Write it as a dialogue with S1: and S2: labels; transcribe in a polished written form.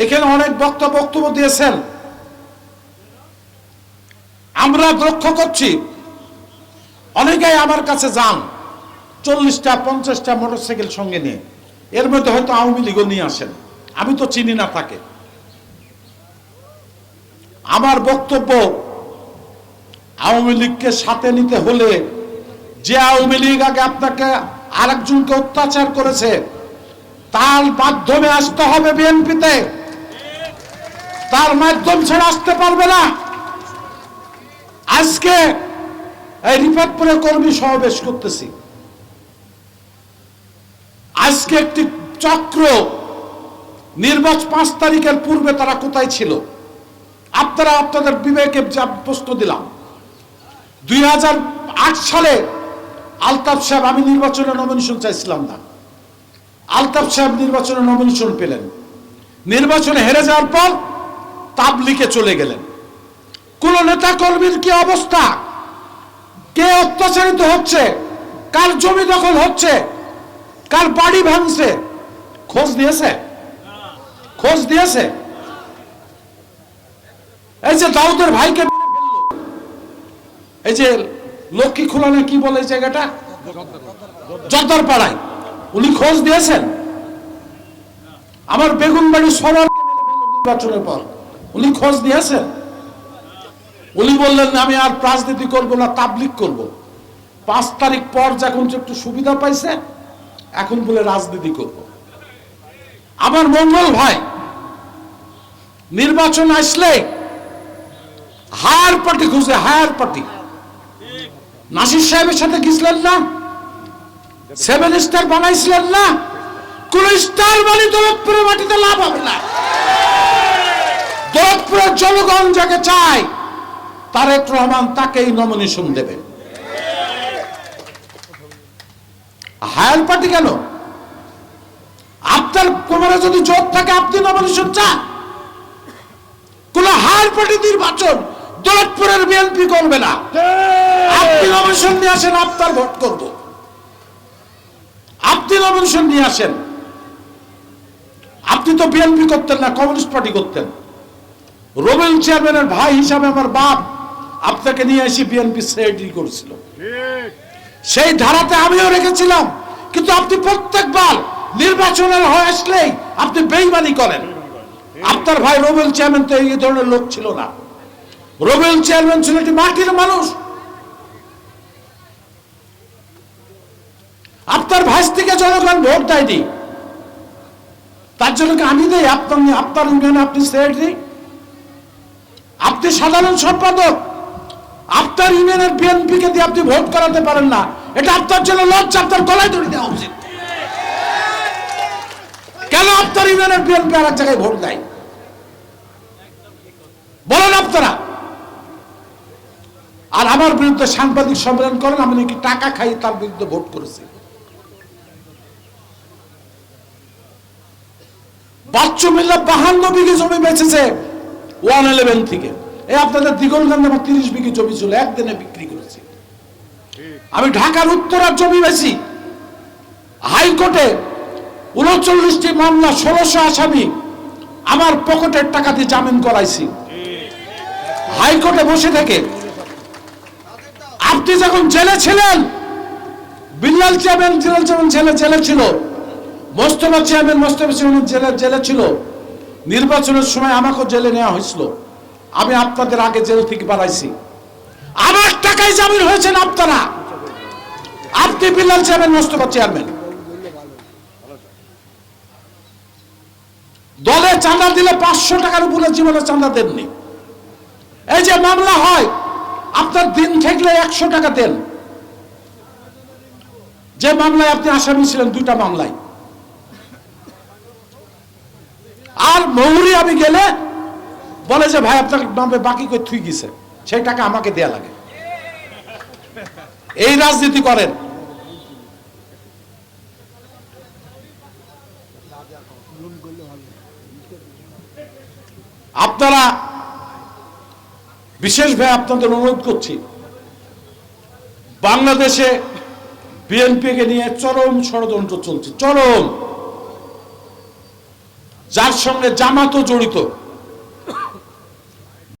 S1: এখানে অনেক বক্তব্য দিয়েছেন। আমরা লক্ষ্য করছি অনেকেই আমার কাছে যান 40টা 50টা মোটরসাইকেল সঙ্গে নিয়ে, এর মধ্যে হয়তো আওয়ামী লীগও নিয়ে আসেন, আমি তো চিনি না তাকে। আমার বক্তব্য, আওয়ামী লীগকে সাথে নিতে হলে যে আওয়ামী লীগ আগে আপনাকে আরেকজনকে অত্যাচার করেছে তার মাধ্যমে আসতে হবে বিএনপিতে, তার মাধ্যম ছাড়া আসতে পারবে না। আজকে এই রিফাতপুরে কর্মী সমাবেশ করতেছি, আজকে একটি চক্র নির্বাচন 5 তারিখের পূর্বে তারা কোথায় ছিল? আপনারা আপনাদের বিবেকে প্রশ্ন দিলাম। 2008 সালে আলতাফ সাহেব, আমি নির্বাচনে নমিনেশন চাইছিলাম না, আলতাফ সাহেব নির্বাচনে নমিনেশন পেলেন, নির্বাচনে হেরে যাওয়ার পর তাবলিগে চলে গেলেন। কোন নেতা কর্মীর কি অবস্থা, কে অত্যাচারিত হচ্ছে, কার জমি দখল হচ্ছে, কার বাড়ি ভাঙছে, খোঁজ দিয়েছে? খোঁজ দিয়েছে? এই যে দাউদের ভাইকে এই যে লক্ষ্মী খুলানে কি বলে এই জায়গাটা, জর্দার পাড়ায়, উনি খোঁজ দিয়েছেন? আমার বেগুনবাড়ি সরকারকে মেরে ফেলল নির্বাচনের পর, উনি খোঁজ দিয়েছেন? উনি বললেন আমি আর রাজনীতি করব না, তাবলিগ করব। 5 তারিখ পর যখন একটু সুবিধা পাইছে এখন বলে রাজনীতি করব। আমার মঙ্গল ভাই নির্বাচন আসলে হায়ার পার্টি খুঁজে, হায়ার পার্টি। নাসির সাহেবের সাথে গেছিলেন না, 7 স্টার বানাইছিলেন না, কোন স্টার বানি দৌলতপুরের মাটিতে লাভ হবে না। দৌলতপুরের জনগণ যাকে চায় তারেক রহমান তাকেই নমিনেশন দেবে। হায়ার পার্টি কেন? আপনার কোমরে যদি জোর থাকে আপনি নমিনেশন চান, কোন হায়ার পার্টি নির্বাচন দৌলতপুরের বিএনপি করবে না। আপনি নমিনেশন নিয়ে আসেন, আপনার ভোট করব। আপনি নমিনেশন নিয়ে আসেন। আপনি তো বিএনপি করতেন না, কমিউনিস্ট পার্টি করতেন। রুবেল চেয়ারম্যানের ভাই হিসাবে আমার বাপ আপনাকে নিয়ে এসে বিএনপি সেক্রেটারি করেছিল, সেই ধারাতে আমিও রেখেছিলাম। কিন্তু আপনি প্রত্যেকবার নির্বাচনের হয়ে আসলেই আপনি বেইমানি করেন। আপনার ভাই রুবেল চেয়ারম্যান তো এই ধরনের লোক ছিল না। রুবেল চেয়ারম্যান ছিল একটি মাটির মানুষ। আপনার ভাইস্তিকে জনগণ ভোট দেয়নি, তার জন্য আমি দেই? আপনার ইউনিয়নে আপনি সেক্রেটারি, আপনি সাধারণ সম্পাদক, আপনার ইউনিয়নের বিএনপি কে দিয়ে আপনি ভোট করাতে পারেন না, এটা আপনার জন্য লজ্জা, আপনার গলায় দড়ি দেওয়া উচিত। কেন আপনার ইউনিয়নের বিএনপি আর এক জায়গায় ভোট দেয় বলেন আপনারা? আর আমার বিরুদ্ধে সাংবাদিক সম্মেলন করেন, আমি নাকি টাকা খাই তার বিরুদ্ধে ভোট করেছি। বাচ্চু মিল্লা 52 বিঘে জমি বেচেছে 111 থেকে। এই আপনাদের দিগলগঞ্জে আমার 30 বিঘে জমি ছিল, একদিনে বিক্রি করেছি। আমি ঢাকার উত্তরার জমি বেশি, হাইকোর্টে 39টি মামলা, 1600 আসামি আমার পকেটের টাকা দিয়ে জামিন করাইছি হাইকোর্টে বসে থেকে। আপনি যখন জেলে ছিলেন, বিল্লাল চেয়ারম্যান জেলে ছিল, মোস্তফা চেয়ারম্যান জেলে ছিল, নির্বাচনের সময় আমাকে জেলে নেওয়া হয়েছিল। আমি আপনাদের আগে জেল থেকে বাড়াইছি, আমার টাকায় জামিন হয়েছেন আপনারা। আপনি বিল্লাল চেয়ারম্যান, মোস্তফা চেয়ারম্যান। দলে চাঁদা দিলে 500 টাকার উপরে জীবনে চাঁদা দেননি। এই যে মামলা হয়, আপনার দিন থাকলে 100 টাকা দেন। যে মামলায় আপনি আসামি ছিলেন, 2টা মামলায়। আর মৌরি আমি গেলে বলে যে ভাই আপনার নামে বাকি করে থুই গেছে, সেই টাকা আমাকে দেয়া লাগে। এই রাজনীতি করেন। আপনারা বিশেষভাবে আপনাদের অনুরোধ করছি, বাংলাদেশে বিএনপিকে নিয়ে চরম ষড়যন্ত্র চলছে, চরম। যার সঙ্গে জামাতও জড়িত,